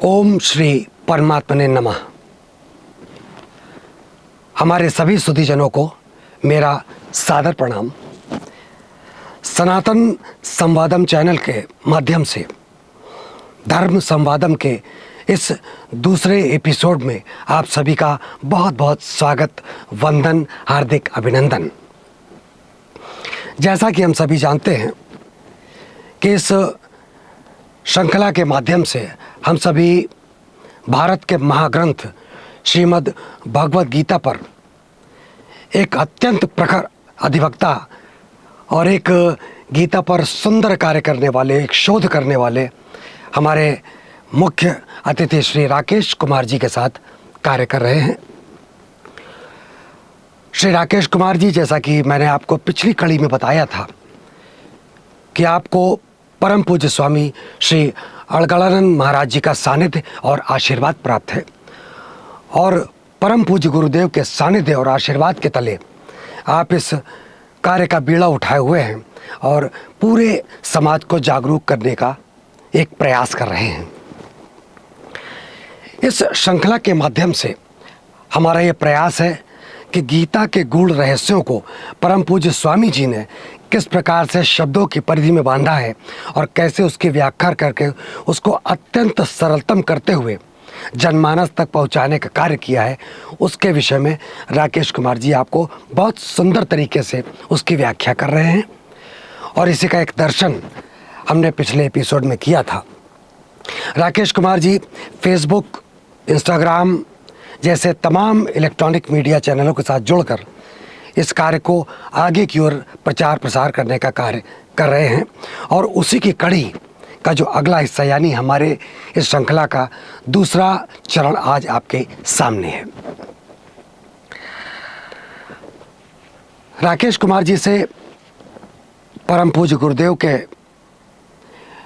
ओम श्री परमात्मने नमः। हमारे सभी सुधीजनों को मेरा सादर प्रणाम। सनातन संवादम चैनल के माध्यम से धर्म संवादम के इस दूसरे एपिसोड में आप सभी का बहुत बहुत स्वागत, वंदन, हार्दिक अभिनंदन। जैसा कि हम सभी जानते हैं कि इस श्रृंखला के माध्यम से हम सभी भारत के महाग्रंथ श्रीमद् भगवद गीता पर एक अत्यंत प्रखर अधिवक्ता और एक गीता पर सुंदर कार्य करने वाले, एक शोध करने वाले हमारे मुख्य अतिथि श्री राकेश कुमार जी के साथ कार्य कर रहे हैं। श्री राकेश कुमार जी, जैसा कि मैंने आपको पिछली कड़ी में बताया था कि आपको परम पूज्य स्वामी श्री अड़गड़ानंद महाराज जी का सानिध्य और आशीर्वाद प्राप्त है और परम पूज्य गुरुदेव के सानिध्य और आशीर्वाद के तले आप इस कार्य का बीड़ा उठाए हुए हैं और पूरे समाज को जागरूक करने का एक प्रयास कर रहे हैं। इस श्रृंखला के माध्यम से हमारा ये प्रयास है कि गीता के गूढ़ रहस्यों को परम पूज्य स्वामी जी ने किस प्रकार से शब्दों की परिधि में बांधा है और कैसे उसकी व्याख्या करके उसको अत्यंत सरलतम करते हुए जनमानस तक पहुंचाने का कार्य किया है, उसके विषय में राकेश कुमार जी आपको बहुत सुंदर तरीके से उसकी व्याख्या कर रहे हैं। और इसी का एक दर्शन हमने पिछले एपिसोड में किया था। राकेश कुमार जी फेसबुक, इंस्टाग्राम जैसे तमाम इलेक्ट्रॉनिक मीडिया चैनलों के साथ जुड़कर इस कार्य को आगे की ओर प्रचार प्रसार करने का कार्य कर रहे हैं और उसी की कड़ी का जो अगला हिस्सा यानी हमारे इस श्रृंखला का दूसरा चरण आज आपके सामने है। राकेश कुमार जी से परम पूज्य गुरुदेव के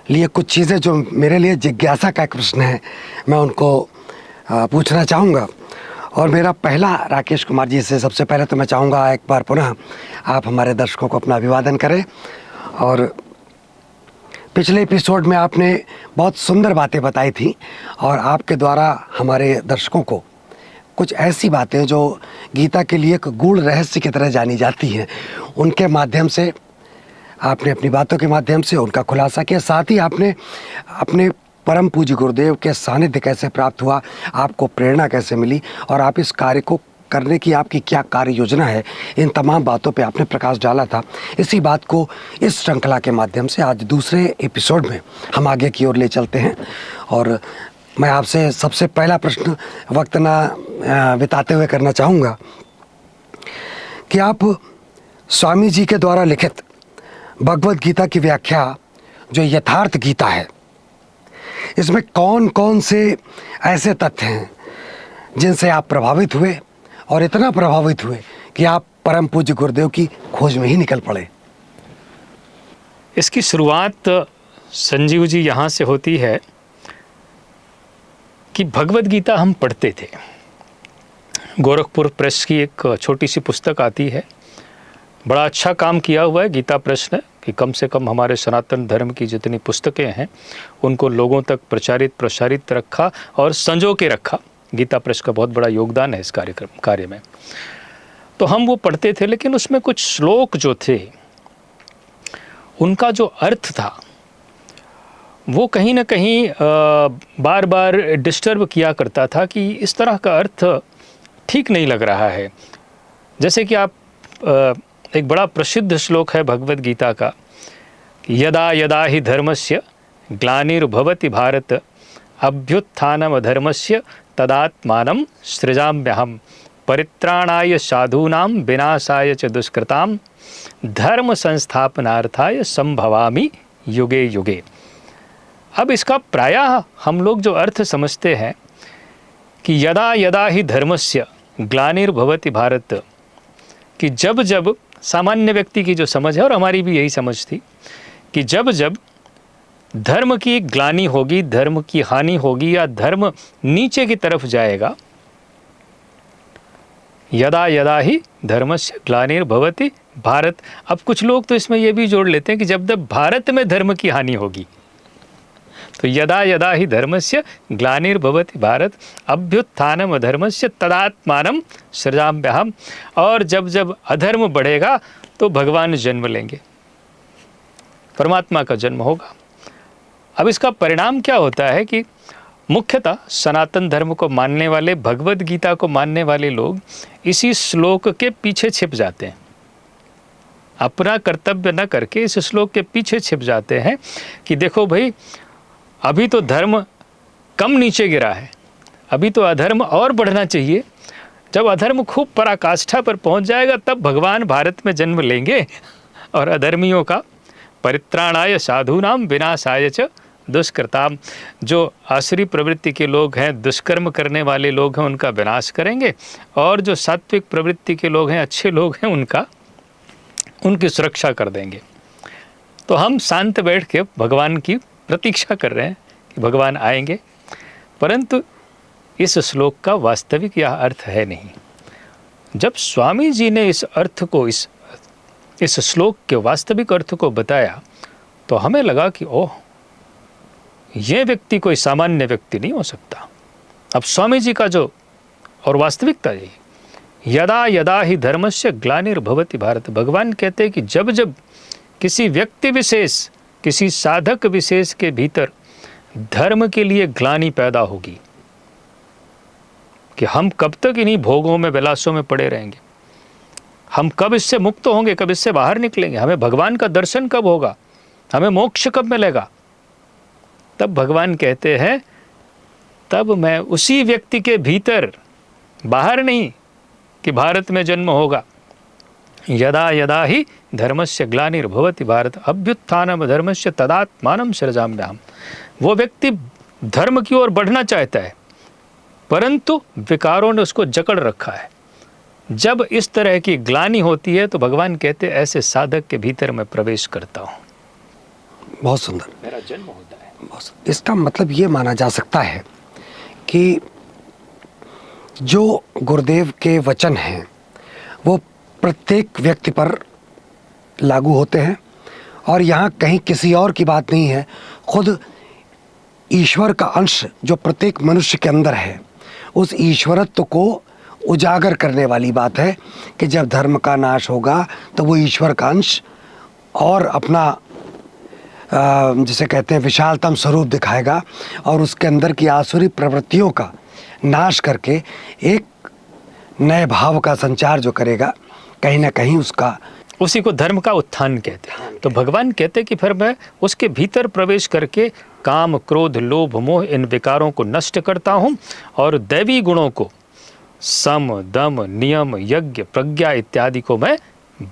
लिए कुछ चीज़ें जो मेरे लिए जिज्ञासा का एक प्रश्न है, मैं उनको पूछना चाहूँगा। और मेरा पहला राकेश कुमार जी से सबसे पहले तो मैं चाहूँगा एक बार पुनः आप हमारे दर्शकों को अपना अभिवादन करें। और पिछले एपिसोड में आपने बहुत सुंदर बातें बताई थी और आपके द्वारा हमारे दर्शकों को कुछ ऐसी बातें जो गीता के लिए एक गूढ़ रहस्य की तरह जानी जाती हैं, उनके माध्यम से आपने अपनी बातों के माध्यम से उनका खुलासा किया। साथ ही आपने अपने परम पूज्य गुरुदेव के सानिध्य कैसे प्राप्त हुआ, आपको प्रेरणा कैसे मिली और आप इस कार्य को करने की आपकी क्या कार्य योजना है, इन तमाम बातों पे आपने प्रकाश डाला था। इसी बात को इस श्रृंखला के माध्यम से आज दूसरे एपिसोड में हम आगे की ओर ले चलते हैं। और मैं आपसे सबसे पहला प्रश्न वक्त ना बिताते हुए करना चाहूँगा कि आप स्वामी जी के द्वारा लिखित भगवद गीता की व्याख्या जो यथार्थ गीता है, इसमें कौन कौन से ऐसे तथ्य हैं जिनसे आप प्रभावित हुए और इतना प्रभावित हुए कि आप परम पूज्य गुरुदेव की खोज में ही निकल पड़े? इसकी शुरुआत संजीव जी यहाँ से होती है कि भगवद गीता हम पढ़ते थे। गोरखपुर प्रेस की एक छोटी सी पुस्तक आती है, बड़ा अच्छा काम किया हुआ है गीता प्रेस ने कि कम से कम हमारे सनातन धर्म की जितनी पुस्तकें हैं उनको लोगों तक प्रसारित रखा और संजो के रखा। गीता प्रेस का बहुत बड़ा योगदान है इस कार्य में। तो हम वो पढ़ते थे, लेकिन उसमें कुछ श्लोक जो थे उनका जो अर्थ था वो कहीं ना कहीं बार बार डिस्टर्ब किया करता था कि इस तरह का अर्थ ठीक नहीं लग रहा है। जैसे कि आप एक बड़ा प्रसिद्ध श्लोक है भगवद गीता का, यदा यदा हि धर्मस्य ग्लानिर्भवति भारत अभ्युत्थानम अधर्मस्य तदात्मानं सृजाम्यहम् परित्राणाय साधूनां विनाशाय च दुष्कृतां धर्म संस्थापनार्थाय संभवामि युगे युगे। अब इसका प्रायः हम लोग जो अर्थ समझते हैं कि यदा यदा हि धर्मस्य ग्लानिर्भवति भारत, कि जब जब सामान्य व्यक्ति की जो समझ है और हमारी भी यही समझ थी कि जब जब धर्म की ग्लानि होगी, धर्म की हानि होगी या धर्म नीचे की तरफ जाएगा, यदा यदा ही धर्मस्य ग्लानिर्भवति भारत। अब कुछ लोग तो इसमें यह भी जोड़ लेते हैं कि जब जब भारत में धर्म की हानि होगी तो यदा यदा ही धर्मस्य ग्लानिर्भवति भारत अभ्युत्थानम अधर्मस्य तदात्मानं सृजाम्यहम्। और जब जब अधर्म बढ़ेगा तो भगवान जन्म लेंगे, परमात्मा का जन्म होगा। अब इसका परिणाम क्या होता है कि मुख्यतः सनातन धर्म को मानने वाले, भगवद गीता को मानने वाले लोग इसी श्लोक के पीछे छिप जाते हैं, अपना कर्तव्य न करके इस श्लोक के पीछे छिप जाते हैं कि देखो भाई, अभी तो धर्म कम नीचे गिरा है, अभी तो अधर्म और बढ़ना चाहिए। जब अधर्म खूब पराकाष्ठा पर पहुंच जाएगा तब भगवान भारत में जन्म लेंगे और अधर्मियों का परित्राणाय साधूनाम विनाशाय च दुष्कृताम, जो आसुरी प्रवृत्ति के लोग हैं, दुष्कर्म करने वाले लोग हैं, उनका विनाश करेंगे, और जो सात्विक प्रवृत्ति के लोग हैं, अच्छे लोग हैं, उनकी सुरक्षा कर देंगे। तो हम शांत बैठ के भगवान की प्रतीक्षा कर रहे हैं कि भगवान आएंगे, परंतु इस श्लोक का वास्तविक यह अर्थ है नहीं। जब स्वामी जी ने इस अर्थ को, इस श्लोक के वास्तविक अर्थ को बताया तो हमें लगा कि ओह, ये व्यक्ति कोई सामान्य व्यक्ति नहीं हो सकता। अब स्वामी जी का जो और वास्तविकता यही, यदा यदा ही धर्मस्य ग्लानिर्भवति भारत, भगवान कहते हैं कि जब जब किसी व्यक्ति विशेष, किसी साधक विशेष के भीतर धर्म के लिए ग्लानि पैदा होगी कि हम कब तक इन्हीं भोगों में, विलासों में पड़े रहेंगे, हम कब इससे मुक्त होंगे, कब इससे बाहर निकलेंगे, हमें भगवान का दर्शन कब होगा, हमें मोक्ष कब मिलेगा, तब भगवान कहते हैं तब मैं उसी व्यक्ति के भीतर, बाहर नहीं कि भारत में जन्म होगा, यदा यदा ही धर्मस्य ग्लानिर्भवति भारत अभ्युत्थानम धर्मस्य तदात्मानं सृजाम्यहम्। वो व्यक्ति धर्म की ओर बढ़ना चाहता है, परंतु विकारों ने उसको जकड़ रखा है। जब इस तरह की ग्लानि होती है तो भगवान कहते हैं ऐसे साधक के भीतर मैं प्रवेश करता हूँ, बहुत सुंदर, मेरा जन्म होता है। इसका मतलब ये माना जा सकता है कि जो गुरुदेव के वचन हैं वो प्रत्येक व्यक्ति पर लागू होते हैं, और यहाँ कहीं किसी और की बात नहीं है, खुद ईश्वर का अंश जो प्रत्येक मनुष्य के अंदर है, उस ईश्वरत्व को उजागर करने वाली बात है कि जब धर्म का नाश होगा तो वो ईश्वर का अंश और अपना जिसे कहते हैं विशालतम स्वरूप दिखाएगा, और उसके अंदर की आसुरी प्रवृत्तियों का नाश करके एक नए भाव का संचार जो करेगा, कहीं ना कहीं उसका, उसी को धर्म का उत्थान कहते हैं। तो भगवान कहते हैं कि फिर मैं उसके भीतर प्रवेश करके काम, क्रोध, लोभ, मोह, इन विकारों को नष्ट करता हूँ और दैवी गुणों को, सम, दम, नियम, यज्ञ, प्रज्ञा इत्यादि को मैं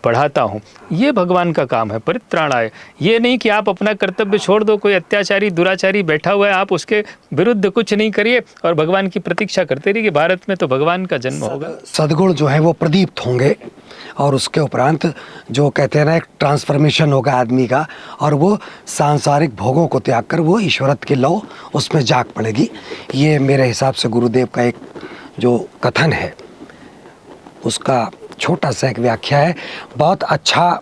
बढ़ाता हूँ। ये भगवान का काम है, परित्राणाय। ये नहीं कि आप अपना कर्तव्य छोड़ दो, कोई अत्याचारी, दुराचारी बैठा हुआ है, आप उसके विरुद्ध कुछ नहीं करिए और भगवान की प्रतीक्षा करते रहिए कि भारत में तो भगवान का जन्म होगा। सद्गुण जो है वो प्रदीप्त होंगे, और उसके उपरांत जो कहते हैं ना, एक ट्रांसफॉर्मेशन होगा आदमी का, और वो सांसारिक भोगों को त्याग कर वो ईश्वरत्व की लौ उसमें जाग पड़ेगी। ये मेरे हिसाब से गुरुदेव का एक जो कथन है उसका छोटा सा एक व्याख्या है। बहुत अच्छा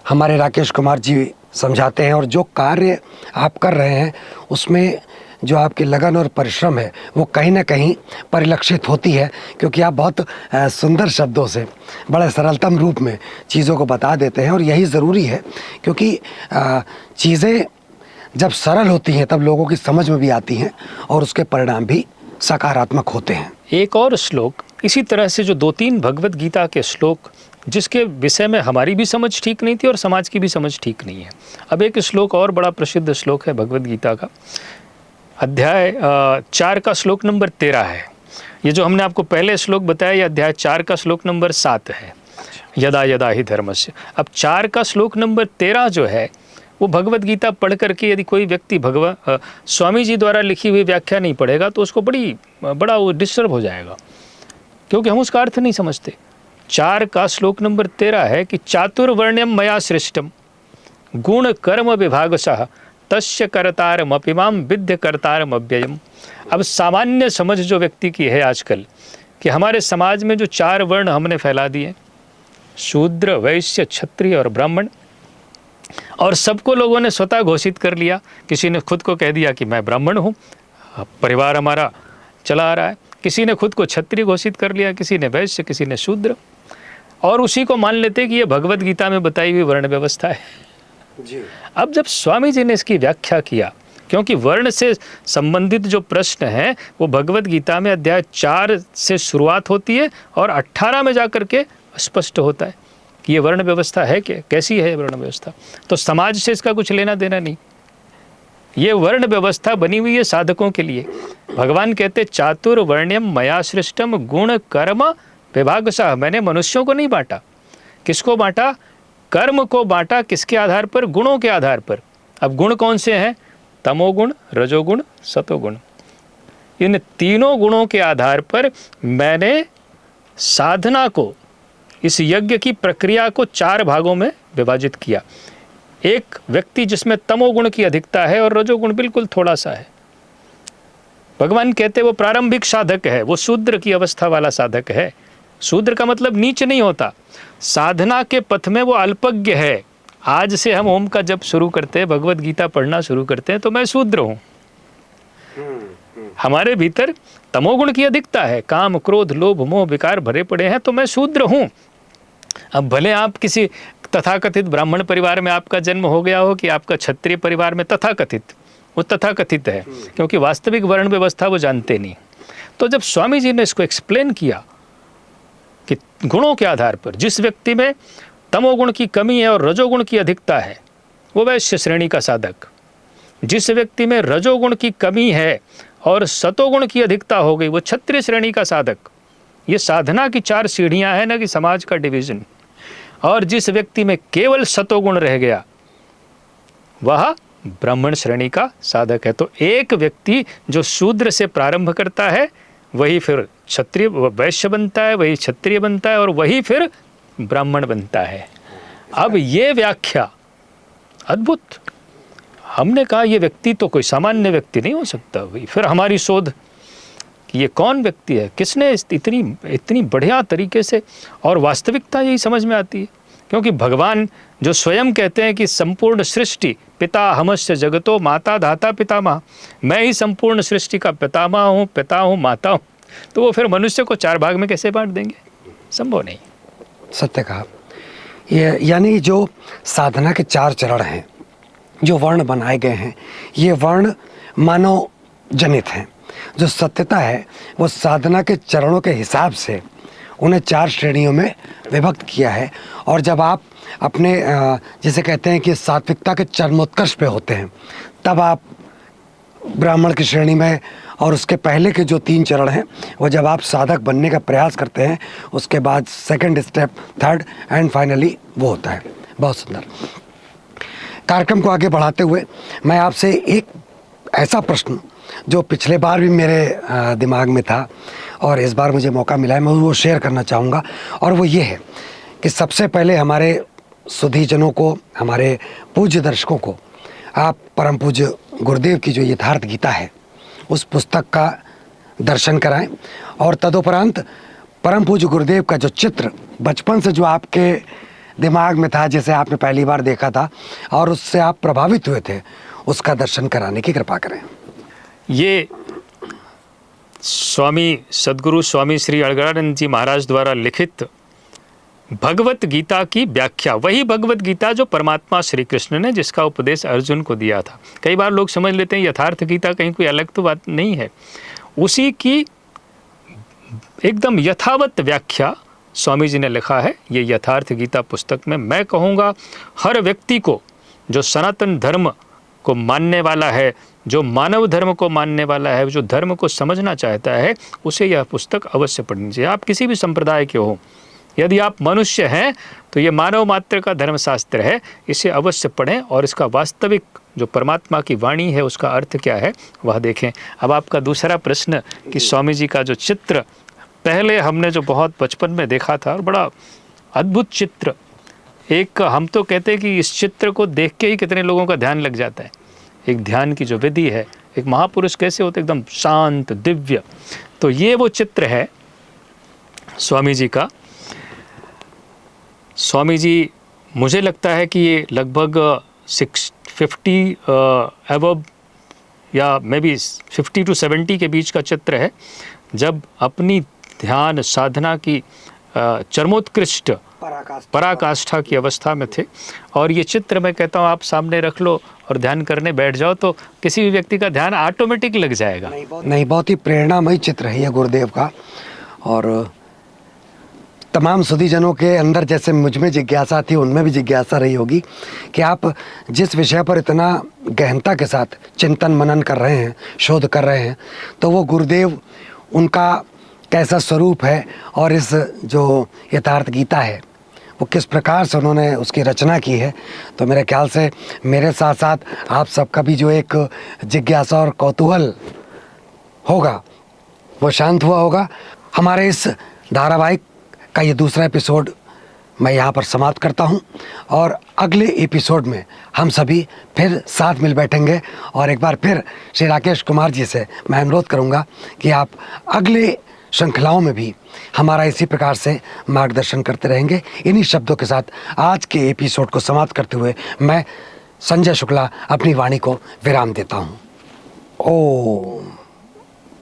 हमारे राकेश कुमार जी समझाते हैं, और जो कार्य आप कर रहे हैं उसमें जो आपकी लगन और परिश्रम है वो कहीं ना कहीं परिलक्षित होती है, क्योंकि आप बहुत सुंदर शब्दों से बड़े सरलतम रूप में चीज़ों को बता देते हैं, और यही ज़रूरी है, क्योंकि चीज़ें जब सरल होती हैं तब लोगों की समझ में भी आती हैं और उसके परिणाम भी सकारात्मक होते हैं। एक और श्लोक इसी तरह से, जो 2-3 भगवत गीता के श्लोक जिसके विषय में हमारी भी समझ ठीक नहीं थी और समाज की भी समझ ठीक नहीं है। अब एक श्लोक और बड़ा प्रसिद्ध श्लोक है भगवत गीता का, अध्याय 4 का श्लोक नंबर 13 है। ये जो हमने आपको पहले श्लोक बताया, ये अध्याय 4 का श्लोक नंबर 7 है, यदा यदा ही धर्मस्य। अब 4 का श्लोक नंबर 13 जो है वो भगवत गीता पढ़ करके यदि कोई व्यक्ति स्वामी जी द्वारा लिखी हुई व्याख्या नहीं पढ़ेगा तो उसको बड़ा वो डिस्टर्ब हो जाएगा, क्योंकि हम उसका अर्थ नहीं समझते। 4 का श्लोक नंबर 13 है कि चातुर्वर्ण्यम मया सृष्टम गुण कर्म विभागशः तस्य कर्तारमपि मां विद्य कर्तारमव्ययम्। अब सामान्य समझ जो व्यक्ति की है आजकल कि हमारे समाज में जो 4 वर्ण हमने फैला दिए, शूद्र, वैश्य, क्षत्रिय और ब्राह्मण, और सबको लोगों ने स्वतः घोषित कर लिया। किसी ने खुद को कह दिया कि मैं ब्राह्मण हूँ, परिवार हमारा चला आ रहा है। किसी ने खुद को क्षत्रिय घोषित कर लिया, किसी ने वैश्य, किसी ने शूद्र, और उसी को मान लेते कि ये भगवत गीता में बताई हुई वर्ण व्यवस्था है जी। अब जब स्वामी जी ने इसकी व्याख्या किया, क्योंकि वर्ण से संबंधित जो प्रश्न है वो भगवत गीता में अध्याय 4 से शुरुआत होती है और 18 में जाकर के स्पष्ट होता है कि ये वर्ण व्यवस्था है क्या, कैसी है वर्ण व्यवस्था। तो समाज से इसका कुछ लेना देना नहीं, ये वर्ण व्यवस्था बनी हुई है साधकों के लिए। भगवान कहते चातुर्वर्ण्यम मया सृष्टम गुण कर्म विभागशः, मैंने मनुष्यों को नहीं बांटा। किसको बांटा? कर्म को बांटा। किसके आधार पर? गुणों के आधार पर। अब गुण कौन से हैं? तमोगुण, रजोगुण, सतोगुण। इन तीनों गुणों के आधार पर मैंने साधना को, इस यज्ञ की प्रक्रिया को 4 भागों में विभाजित किया। एक व्यक्ति जिसमें तमोगुण की अधिकता है और रजोगुण बिल्कुल थोड़ा सा है, भगवान कहते वो प्रारंभिक साधक है, वो शूद्र की अवस्था वाला साधक है। शूद्र का मतलब नीच नहीं होता, साधना के पथ में वो अल्पज्ञ है। आज से हम ओम का जप शुरू करते हैं, भगवत गीता पढ़ना शुरू करते हैं, तो मैं शूद्र हूँ। हमारे भीतर तमोगुण की अधिकता है, काम क्रोध लोभ मोह विकार भरे पड़े हैं, तो मैं शूद्र हूँ। अब भले आप किसी तथाकथित ब्राह्मण परिवार में आपका जन्म हो गया हो कि आपका क्षत्रिय परिवार में, तथाकथित, वो तथाकथित है, क्योंकि वास्तविक वर्ण व्यवस्था वो जानते नहीं। तो जब स्वामी जी ने इसको एक्सप्लेन किया कि गुणों के आधार पर जिस व्यक्ति में तमोगुण की कमी है और रजोगुण की अधिकता है वो वैश्य श्रेणी का साधक, जिस व्यक्ति में रजोगुण की कमी है और सतोगुण की अधिकता हो गई वो क्षत्रिय श्रेणी का साधक। ये साधना की 4 सीढ़ियां हैं ना, कि समाज का डिवीजन। और जिस व्यक्ति में केवल सतोगुण रह गया वह ब्राह्मण श्रेणी का साधक है। तो एक व्यक्ति जो शूद्र से प्रारंभ करता है वही फिर क्षत्रिय वैश्य बनता है, वही क्षत्रिय बनता है और वही फिर ब्राह्मण बनता है। अब ये व्याख्या अद्भुत। हमने कहा ये व्यक्ति तो कोई सामान्य व्यक्ति नहीं हो सकता। भाई फिर हमारी शोध कि ये कौन व्यक्ति है, किसने इतनी बढ़िया तरीके से, और वास्तविकता यही समझ में आती है, क्योंकि भगवान जो स्वयं कहते हैं कि संपूर्ण सृष्टि पिता हमस्य जगतो माता धाता पितामह, मैं ही संपूर्ण सृष्टि का पितामह हूँ, पिता हूँ, माता हूँ, तो वो फिर मनुष्य को 4 भाग में कैसे बांट देंगे? संभव नहीं। सत्य कहा। ये यानी जो साधना के 4 चरण हैं, जो वर्ण बनाए गए हैं, ये वर्ण मानव जनित हैं। जो सत्यता है वो साधना के चरणों के हिसाब से उन्हें 4 श्रेणियों में विभक्त किया है। और जब आप अपने जिसे कहते हैं कि सात्विकता के चरमोत्कर्ष पे होते हैं, तब आप ब्राह्मण की श्रेणी में, और उसके पहले के जो 3 चरण हैं वो जब आप साधक बनने का प्रयास करते हैं, उसके बाद second step, third and finally वो होता है। बहुत सुंदर। कार्यक्रम को आगे बढ़ाते हुए मैं आपसे एक ऐसा प्रश्न जो पिछले बार भी मेरे दिमाग में था और इस बार मुझे मौका मिला है, मैं वो शेयर करना चाहूँगा। और वो ये है कि सबसे पहले हमारे सुधीजनों को, हमारे पूज्य दर्शकों को आप परम पूज्य गुरुदेव की जो यथार्थ गीता है उस पुस्तक का दर्शन कराएं, और तदुपरांत परम पूज्य गुरुदेव का जो चित्र बचपन से जो आपके दिमाग में था, जिसे आपने पहली बार देखा था और उससे आप प्रभावित हुए थे, उसका दर्शन कराने की कृपा करें। ये स्वामी सद्गुरु स्वामी श्री अड़गड़ानंद जी महाराज द्वारा लिखित भगवत गीता की व्याख्या, वही भगवत गीता जो परमात्मा श्री कृष्ण ने, जिसका उपदेश अर्जुन को दिया था। कई बार लोग समझ लेते हैं यथार्थ गीता कहीं कोई अलग तो बात नहीं है, उसी की एकदम यथावत व्याख्या स्वामी जी ने लिखा है ये यथार्थ गीता पुस्तक में। मैं कहूँगा हर व्यक्ति को जो सनातन धर्म को मानने वाला है, जो मानव धर्म को मानने वाला है, जो धर्म को समझना चाहता है, उसे यह पुस्तक अवश्य पढ़नी चाहिए। आप किसी भी संप्रदाय के हो, यदि आप मनुष्य हैं तो ये मानव मात्र का धर्मशास्त्र है, इसे अवश्य पढ़ें और इसका वास्तविक जो परमात्मा की वाणी है उसका अर्थ क्या है वह देखें। अब आपका दूसरा प्रश्न कि स्वामी जी का जो चित्र पहले हमने जो बहुत बचपन में देखा था, और बड़ा अद्भुत चित्र, एक हम तो कहते हैं कि इस चित्र को देख के ही कितने लोगों का ध्यान लग जाता है। एक ध्यान की जो विधि है, एक महापुरुष कैसे होते एकदम शांत दिव्य, तो ये वो चित्र है स्वामी जी का। स्वामी जी मुझे लगता है कि ये लगभग 650 अबव या मे बी 50 to 70 के बीच का चित्र है, जब अपनी ध्यान साधना की चरमोत्कृष्ट पराकाष्ठा की अवस्था में थे। और ये चित्र मैं कहता हूँ आप सामने रख लो और ध्यान करने बैठ जाओ तो किसी भी व्यक्ति का ध्यान ऑटोमेटिक लग जाएगा। नहीं, बहुत ही प्रेरणामयी चित्र है ये गुरुदेव का। और तमाम सुधीजनों के अंदर जैसे मुझ में जिज्ञासा थी, उनमें भी जिज्ञासा रही होगी कि आप जिस विषय पर इतना गहनता के साथ चिंतन मनन कर रहे हैं, शोध कर रहे हैं, तो वो गुरुदेव उनका कैसा स्वरूप है और इस जो यथार्थ गीता है वो किस प्रकार से उन्होंने उसकी रचना की है। तो मेरे ख्याल से मेरे साथ साथ आप सबका भी जो एक जिज्ञासा और कौतूहल होगा वो शांत हुआ होगा। हमारे इस धारावाहिक का ये दूसरा एपिसोड मैं यहाँ पर समाप्त करता हूँ और अगले एपिसोड में हम सभी फिर साथ मिल बैठेंगे। और एक बार फिर श्री राकेश कुमार जी से मैं अनुरोध करूँगा कि आप अगले श्रृंखलाओं में भी हमारा इसी प्रकार से मार्गदर्शन करते रहेंगे। इन्हीं शब्दों के साथ आज के एपिसोड को समाप्त करते हुए मैं संजय शुक्ला अपनी वाणी को विराम देता हूँ। ओम।